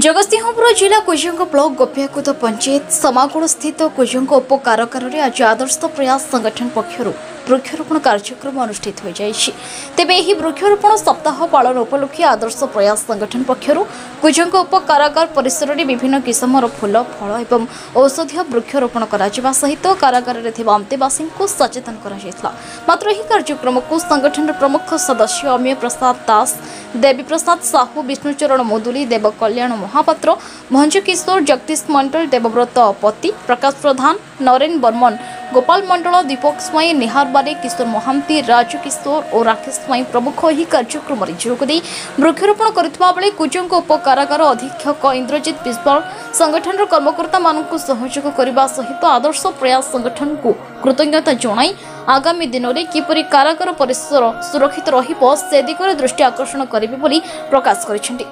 जगतसिंहपुर जिला कुजंग ब्लॉक गोपियाकुद पंचायत समागुड़ स्थित कुजंग उप कारागार आज आदर्श प्रयास संगठन पक्षर वृक्षरोपण कार्यक्रम अनुष्ठित हो जाइए। तेबे यह वृक्षरोपण सप्ताह पालन उपलक्षे आदर्श प्रयास संगठन पक्षर कुजंग उप कारागार परिसर में विभिन्न किसमर फूल फल और औषधीय वृक्षरोपण करा सहित कारागार अंतेवासी को सचेतन करा। मात्र यह कार्यक्रम को संगठन प्रमुख सदस्य अमीय प्रसाद दास, देवी प्रसाद साहू, विष्णुचरण मुदुली, देव कल्याण महापात्र, भंज किशोर, जगदीश मंडल, देवव्रत पति, प्रकाश प्रधान, नरेन बर्मन, गोपाल मंडल, दीपक स्वाई, निहार बारे, किशोर महांती, राजू किशोर और राकेश स्वाई प्रमुख यह कार्यक्रम जोगदे वृक्षरोपण करथिबा बेले कुजंग उप कारागार अधीक्षक इंद्रजित बिस्वाल संगठन कर्मकर्ता मानक सहयोग करने सहित आदर्श प्रयास संगठन को कृतज्ञता जणाई आगामी दिन में किपरि कारागार परिसर सुरक्षित रहिबो से दिगरे दृष्टि आकर्षण करिवे बोली प्रकाश करिसेंति।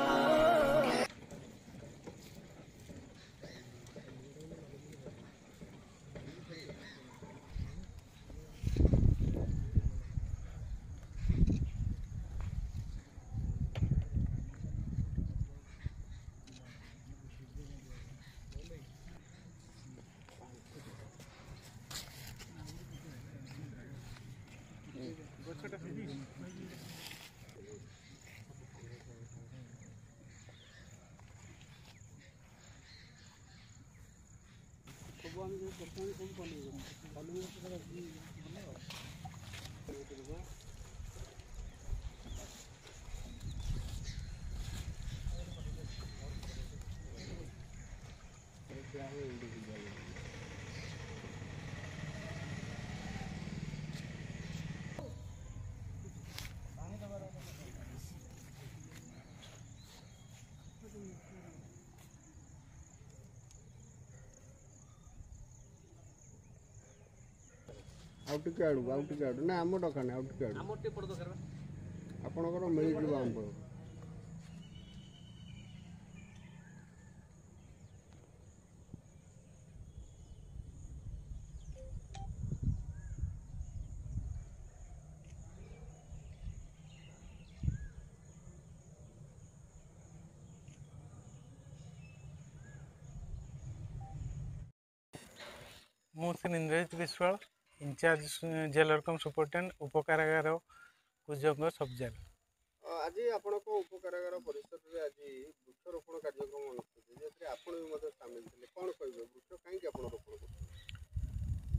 आउटिके आड़ू ना आम डकाने आउटिके आड़ू आपणकर मिल जाव आम फल मुझे इंद्रजित विश्वाल इंचार्ज जेल कम सुपरटेंडेंट उपकारागार कुजंग सब जेल। आज आपण उपकारागार परिसर में आज वृक्षरोपण कार्यक्रम अनुष्ठित आपण भी सामिल थे कौन कह वृक्ष कहीं रोपण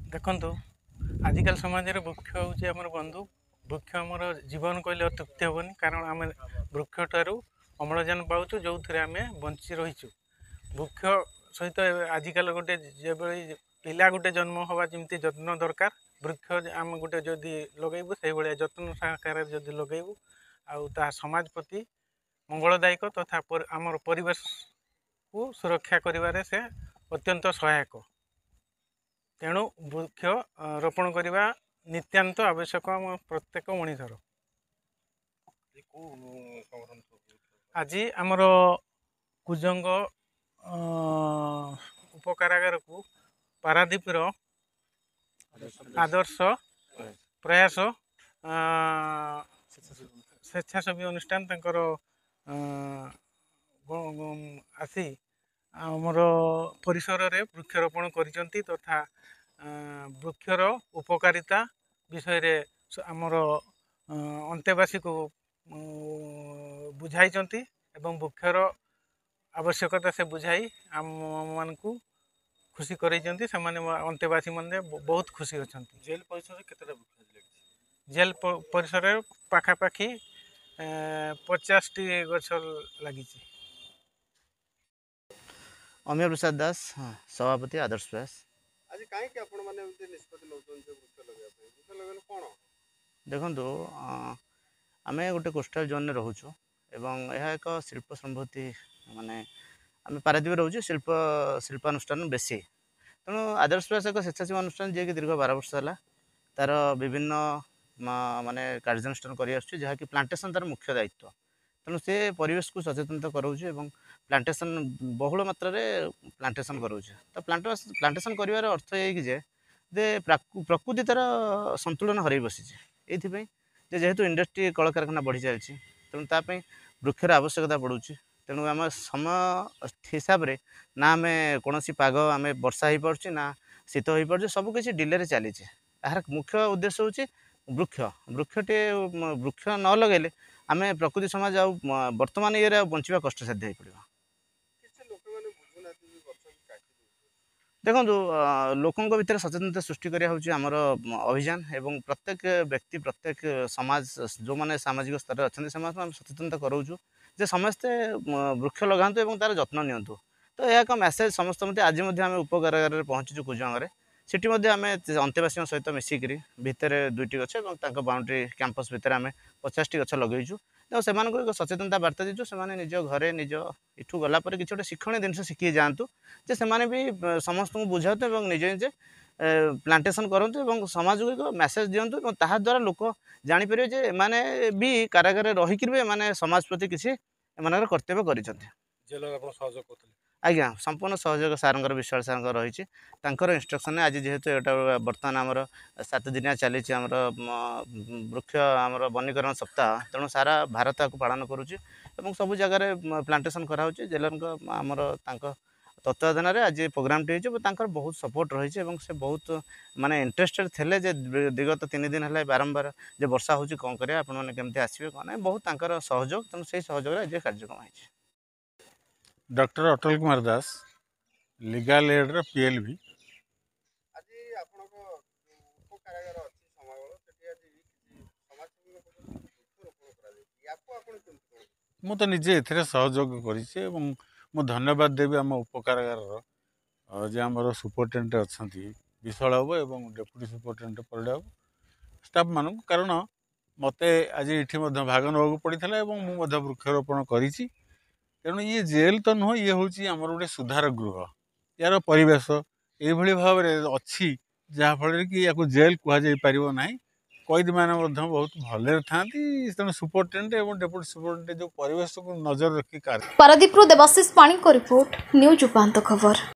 देखु आजिकल समाज में वृक्ष हूँ आम बंधु। वृक्ष आमर जीवन कहले अत्युक्ति हेनी कारण आम वृक्ष ठारू अम्लजान पाचु जो थे आम बंची रहीचु। वृक्ष सहित आजिकल गोटे जो पिला गोटे जन्म हवा जमी जत्न दरकार वृक्ष आम गोटे जदि लगेबू से भाया जत्न सहकार जदि लगेबू आ समाज प्रति मंगलदायक तथा आमर परिवेश को सुरक्षा करिवारे से अत्यंत सहायक। तेणु वृक्ष रोपण करने नित्यांत आवश्यक आम प्रत्येक मनीषर। आज आमर कुजंग उपकारागार को पारादीपर आदर्श प्रयास स्वेच्छासेवी अनुष्ठान तंकर आसी आमर परिसर रे वृक्षरोपण करिसंती तथा वृक्षर उपकारिता विषय आमर अंतेवासी को बुझाइचंती एवं वृक्षर आवश्यकता से बुझाई आम मानकु खुशी करैचंती। से अंतेवासी माने बहुत खुशी अछंती। जेल परिसर में केतेटा वृक्ष लगी? जेल परिसर में पाखापाखि 50टी गछ लगी। अमीय प्रसाद दास सभापति आदर्श प्रयास। आज कहीं आपण माने निष्पत्ति नउछन जे वृक्ष लगेले कोन देखंतु आमे गोटे कोस्टल जोन में रहूछु एवं यह एक शिल्प संभूति माने आम पारादीप रोचे शिल्पानुष्ठान बेसी। तेणु आदर्श प्रयास एक स्वेच्छासेवी अनुष्ठान जी दीर्घ 12 वर्ष है तार विभिन्न माने कार्यानुष्ठान कर प्लांटेसन तार मुख्य दायित्व। तेणु से परिवेश को सचेतनता कराऊे और प्लांटेसन बहुल मात्रा प्लांटेसन कराऊे। तो प्लांटेसन कर अर्थ ये प्रकृति तार संतुलन हर बसी ये जेहेतु इंडस्ट्री कल कारखाना बढ़ी चलती तेणु ताप वृक्षर आवश्यकता पड़ूँ। तेणु आम समय हिसाब से ना आम कौन पाग आम वर्षा हो पार्छ ना शीत हो पार्छ सबकि डिले चली यार मुख्य उद्देश्य हूँ वृक्ष वृक्षटे वृक्ष न लगेले आम प्रकृति समाज वर्तमान ये बंचा कष्टसाध्य हो पड़ो। କିଛି ଲୋକମାନେ ବୁଝୁନାହାନ୍ତି ବି ଗଛ ବି କାଟି ଦଉଛନ୍ତି। देखो लोकों भितर सचेतनता सृष्टि करा आमर अभियान एवं प्रत्येक व्यक्ति प्रत्येक समाज जो मैंने सामाजिक स्तर में अच्छा से सचेतनता कराऊँ जे समस्ते वृक्ष लगातु और तार जत्न नियंतु। तो यह एक मेसेज समस्त मध्य आज आम उपकारागार पहुँचु कुजुआंगे सेठी आम अंतेवासी सहित मिसिक भितर 2टी गछ और बाउंड्री कैंपस भितर आम 50टी गछ लगेचु तो से एक सचेतनता बार्ता दीचु से निज घरे निज इठू गलापर कि गोटे शिक्षण जिन शिखी जातु जे से भी समस्त को बुझातु और निजे निजे प्लांटेसन करूँ समाज को एक मेसेज दिंतु ताद्वारा लोक जापर जे एमाने भी कारागार रहीकि भी समाज प्रति किसी एम कर्तव्य कर आज्ञा संपूर्ण सहयोग सार विशाल सार रही इंस्ट्रक्शन आज जेहेतु यहाँ बर्तमान आमर 7 दिनिया चली वृक्ष आमर वनीकरण सप्ताह तेणु सारा भारत को पालन करुच्ची सब जगार प्लांटेसन कराऊँच जेलर आमर तत्वाधान आज प्रोग्राम टी बहुत सपोर्ट रही से बहुत माने इंटरेस्टेड थे जे विगत 3 दिन है बारंबार जे वर्षा हो कौन करें आपने केमती आसवे कौन बहुत सहयोग तेणु से सहयोग आज कार्यक्रम है। डॉक्टर अटल Kumar Das legal aid PLV आज ଆପଣଙ୍କ ଉପକାରାଗାର ଅଛି ସମାବେଳ ସେଠି ଆଜି କିଛି ସମାଜସେବୀଙ୍କ ପକ୍ଷରୁ ବୃକ୍ଷରୋପଣ କରାଯାଇଛି ୟାକୁ ଆପଣ କେମିତି କଣ ମୁଁ ତ ନିଜେ ଏଥିରେ ସହଯୋଗ କରିଛି ଏବଂ ମୁଁ ଧନ୍ୟବାଦ ଦେବି ଆମ ଉପକାରାଗାରର ଯେ ଆମର ସୁପରିଟେଣ୍ଡେଣ୍ଟ ଅଛନ୍ତି ବିଶଳ ବାବୁ ଏବଂ ଡେପୁଟି ସୁପରିଟେଣ୍ଡେଣ୍ଟ ପରିଡ଼ା ବାବୁ ଷ୍ଟାଫ୍ମାନଙ୍କୁ କାରଣ ମୋତେ ଆଜି ଏଠି ମଧ୍ୟ ଭାଗ ନେବାକୁ ପଡ଼ିଥିଲା ଏବଂ ମୁଁ ମଧ୍ୟ ବୃକ୍ଷରୋପଣ କରିଛି। ତେଣୁ ये जेल तो नुह ये हूँ आमर गोटे सुधार गृह यार परिवेश ये भाव में अच्छी जहाँफल कि या जेल कहुपर ना कैद मैंने बहुत भले था तेणु सुपरिटेडेंट और डेपुटी सुपरिटेडेंट जो परिवेश को नजर रखी कार्य पारादीपरू देवाशीष पाणी को रिपोर्ट न्यूज उपांत खबर।